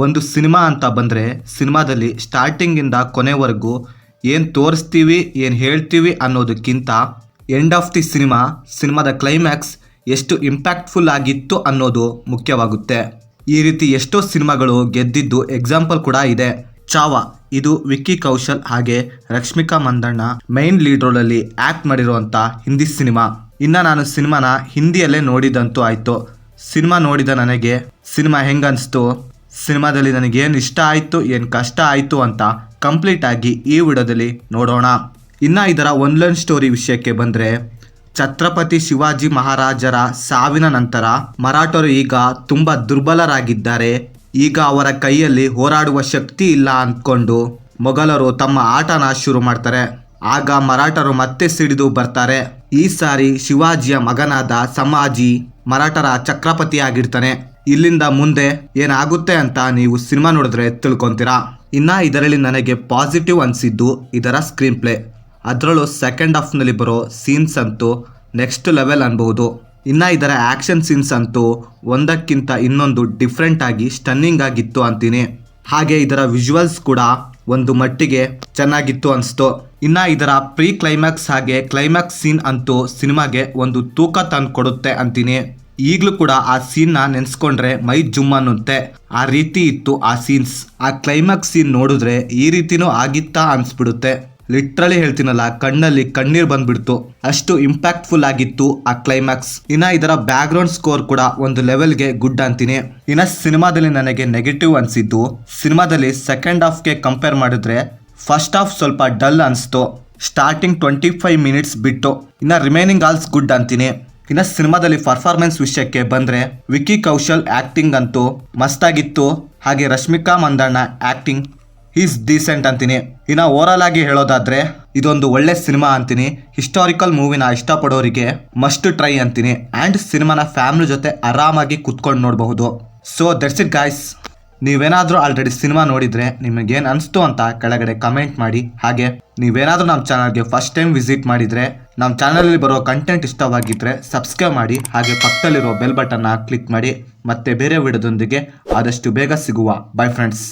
ಒಂದು ಸಿನಿಮಾ ಅಂತ ಬಂದರೆ ಸಿನಿಮಾದಲ್ಲಿ ಸ್ಟಾರ್ಟಿಂಗಿಂದ ಕೊನೆವರೆಗೂ ಏನು ತೋರಿಸ್ತೀವಿ ಏನು ಹೇಳ್ತೀವಿ ಅನ್ನೋದಕ್ಕಿಂತ ಎಂಡ್ ಆಫ್ ದಿ ಸಿನಿಮಾದ ಕ್ಲೈಮ್ಯಾಕ್ಸ್ ಎಷ್ಟು ಇಂಪ್ಯಾಕ್ಟ್ಫುಲ್ ಆಗಿತ್ತು ಅನ್ನೋದು ಮುಖ್ಯವಾಗುತ್ತೆ. ಈ ರೀತಿ ಎಷ್ಟೋ ಸಿನಿಮಾಗಳು ಗೆದ್ದಿದ್ದು ಎಕ್ಸಾಂಪಲ್ ಕೂಡ ಇದೆ. ಚಾವಾ ಇದು ವಿಕ್ಕಿ ಕೌಶಲ್ ಹಾಗೆ ರಶ್ಮಿಕಾ ಮಂದಣ್ಣ ಮೈನ್ ಲೀಡ್ ರೋಲಲ್ಲಿ ಆ್ಯಕ್ಟ್ ಮಾಡಿರುವಂಥ ಹಿಂದಿ ಸಿನಿಮಾ. ಇನ್ನು ನಾನು ಸಿನಿಮಾನ ಹಿಂದಿಯಲ್ಲೇ ನೋಡಿದಂತೂ ಆಯಿತು. ಸಿನಿಮಾ ನೋಡಿದ ನನಗೆ ಸಿನಿಮಾ ಹೆಂಗನ್ನಿಸ್ತು, ಸಿನಿಮಾದಲ್ಲಿ ನನಗೇನು ಇಷ್ಟ ಆಯಿತು ಏನು ಕಷ್ಟ ಆಯಿತು ಅಂತ ಕಂಪ್ಲೀಟಾಗಿ ಈ ವಿಡಿಯೋದಲ್ಲಿ ನೋಡೋಣ. ಇನ್ನು ಇದರ ಒನ್ಲೈನ್ ಸ್ಟೋರಿ ವಿಷಯಕ್ಕೆ ಬಂದರೆ, ಛತ್ರಪತಿ ಶಿವಾಜಿ ಮಹಾರಾಜರ ಸಾವಿನ ನಂತರ ಮರಾಠರು ಈಗ ತುಂಬ ದುರ್ಬಲರಾಗಿದ್ದಾರೆ. ಈಗ ಅವರ ಕೈಯಲ್ಲಿ ಹೋರಾಡುವ ಶಕ್ತಿ ಇಲ್ಲ ಅಂದ್ಕೊಂಡು ಮೊಘಲರು ತಮ್ಮ ಆಟನ ಶುರು ಮಾಡ್ತಾರೆ. ಆಗ ಮರಾಠರು ಮತ್ತೆ ಸಿಡಿದು ಬರ್ತಾರೆ. ಈ ಸಾರಿ ಶಿವಾಜಿಯ ಮಗನಾದ ಸಂಭಾಜಿ ಮರಾಠರ ಚಕ್ರಪತಿ ಆಗಿರ್ತಾನೆ. ಇಲ್ಲಿಂದ ಮುಂದೆ ಏನಾಗುತ್ತೆ ಅಂತ ನೀವು ಸಿನಿಮಾ ನೋಡಿದ್ರೆ ತಿಳ್ಕೊತೀರಾ. ಇನ್ನು ಇದರಲ್ಲಿ ನನಗೆ ಪಾಸಿಟಿವ್ ಅನಿಸಿದ್ದು ಇದರ ಸ್ಕ್ರೀನ್ ಪ್ಲೇ. ಅದರಲ್ಲೂ ಸೆಕೆಂಡ್ ಹಾಫ್ನಲ್ಲಿ ಬರೋ ಸೀನ್ಸ್ ಅಂತೂ ನೆಕ್ಸ್ಟ್ ಲೆವೆಲ್ ಅನ್ಬೋದು. ಇನ್ನು ಇದರ ಆ್ಯಕ್ಷನ್ ಸೀನ್ಸ್ ಅಂತೂ ಒಂದಕ್ಕಿಂತ ಇನ್ನೊಂದು ಡಿಫ್ರೆಂಟ್ ಆಗಿ ಸ್ಟನ್ನಿಂಗ್ ಆಗಿತ್ತು ಅಂತೀನಿ. ಹಾಗೆ ಇದರ ವಿಜುವಲ್ಸ್ ಕೂಡ ಒಂದು ಮಟ್ಟಿಗೆ ಚೆನ್ನಾಗಿತ್ತು ಅನಿಸ್ತು. ಇನ್ನು ಇದರ ಪ್ರೀ ಕ್ಲೈಮ್ಯಾಕ್ಸ್ ಹಾಗೆ ಕ್ಲೈಮ್ಯಾಕ್ಸ್ ಸೀನ್ ಅಂತೂ ಸಿನಿಮಾಗೆ ಒಂದು ತೂಕ ತಂದು ಕೊಡುತ್ತೆ ಅಂತೀನಿ. ಈಗಲೂ ಕೂಡ ಆ ಸೀನ್ನ ನೆನೆಸ್ಕೊಂಡ್ರೆ ಮೈ ಜುಮ್ ಅನ್ನುತ್ತೆ. ಆ ರೀತಿ ಇತ್ತು ಆ ಸೀನ್ಸ್. ಆ ಕ್ಲೈಮ್ಯಾಕ್ಸ್ ಸೀನ್ ನೋಡಿದ್ರೆ ಈ ರೀತಿನೂ ಆಗಿತ್ತಾ ಅನಿಸ್ಬಿಡುತ್ತೆ. ಲಿಟ್ರಲಿ ಹೇಳ್ತೀನಲ್ಲ, ಕಣ್ಣಲ್ಲಿ ಕಣ್ಣೀರು ಬಂದ್ಬಿಡ್ತು, ಅಷ್ಟು ಇಂಪ್ಯಾಕ್ಟ್ಫುಲ್ ಆಗಿತ್ತು ಆ ಕ್ಲೈಮ್ಯಾಕ್ಸ್. ಇನ್ನು ಇದರ ಬ್ಯಾಕ್ಗ್ರೌಂಡ್ ಸ್ಕೋರ್ ಕೂಡ ಒಂದು ಲೆವೆಲ್ಗೆ ಗುಡ್ ಅಂತೀನಿ. ಇನ್ನು ಸಿನಿಮಾದಲ್ಲಿ ನನಗೆ ನೆಗೆಟಿವ್ ಅನಿಸಿದ್ದು, ಸಿನಿಮಾದಲ್ಲಿ ಸೆಕೆಂಡ್ ಹಾಫ್ಗೆ ಕಂಪೇರ್ ಮಾಡಿದ್ರೆ ಫಸ್ಟ್ ಹಾಫ್ ಸ್ವಲ್ಪ ಡಲ್ ಅನಿಸ್ತು. ಸ್ಟಾರ್ಟಿಂಗ್ 25 ಮಿನಿಟ್ಸ್ ಬಿಟ್ಟು ಇನ್ನು ರಿಮೈನಿಂಗ್ ಆಲ್ಸ್ ಗುಡ್ ಅಂತೀನಿ. ಇನ್ನು ಸಿನಿಮಾದಲ್ಲಿ ಪರ್ಫಾರ್ಮೆನ್ಸ್ ವಿಷಯಕ್ಕೆ ಬಂದರೆ ವಿಕ್ಕಿ ಕೌಶಲ್ ಆ್ಯಕ್ಟಿಂಗ್ ಅಂತೂ ಮಸ್ತಾಗಿತ್ತು. ಹಾಗೆ Rashmika Mandanna acting is decent ಅಂತೀನಿ. ಇನ್ನು ಓವರಾಲ್ ಆಗಿ ಹೇಳೋದಾದರೆ ಇದೊಂದು ಒಳ್ಳೆ ಸಿನಿಮಾ ಅಂತೀನಿ. ಹಿಸ್ಟಾರಿಕಲ್ ಮೂವಿನ ಇಷ್ಟಪಡೋರಿಗೆ ಮಸ್ಟ್ ಟ್ರೈ ಅಂತೀನಿ. ಆ್ಯಂಡ್ ಸಿನಿಮಾನ ಫ್ಯಾಮಿಲಿ ಜೊತೆ ಆರಾಮಾಗಿ ಕುತ್ಕೊಂಡು ನೋಡಬಹುದು. So that's it guys. ನೀವೇನಾದರೂ ಆಲ್ರೆಡಿ ಸಿನಿಮಾ ನೋಡಿದರೆ ನಿಮಗೇನು ಅನಿಸ್ತು ಅಂತ ಕೆಳಗಡೆ ಕಮೆಂಟ್ ಮಾಡಿ. ಹಾಗೆ ನೀವೇನಾದರೂ ನಮ್ಮ ಚಾನಲ್ಗೆ ಫಸ್ಟ್ ಟೈಮ್ ವಿಸಿಟ್ ಮಾಡಿದರೆ ನಮ್ಮ ಚಾನಲಲ್ಲಿ ಬರೋ ಕಂಟೆಂಟ್ ಇಷ್ಟವಾಗಿದ್ದರೆ ಸಬ್ಸ್ಕ್ರೈಬ್ ಮಾಡಿ. ಹಾಗೆ ಪಕ್ಕದಲ್ಲಿರೋ ಬೆಲ್ ಬಟನ್ನ ಕ್ಲಿಕ್ ಮಾಡಿ. ಮತ್ತೆ ಬೇರೆ ವಿಡಿಯೋದೊಂದಿಗೆ ಆದಷ್ಟು ಬೇಗ ಸಿಗುವ. By friends.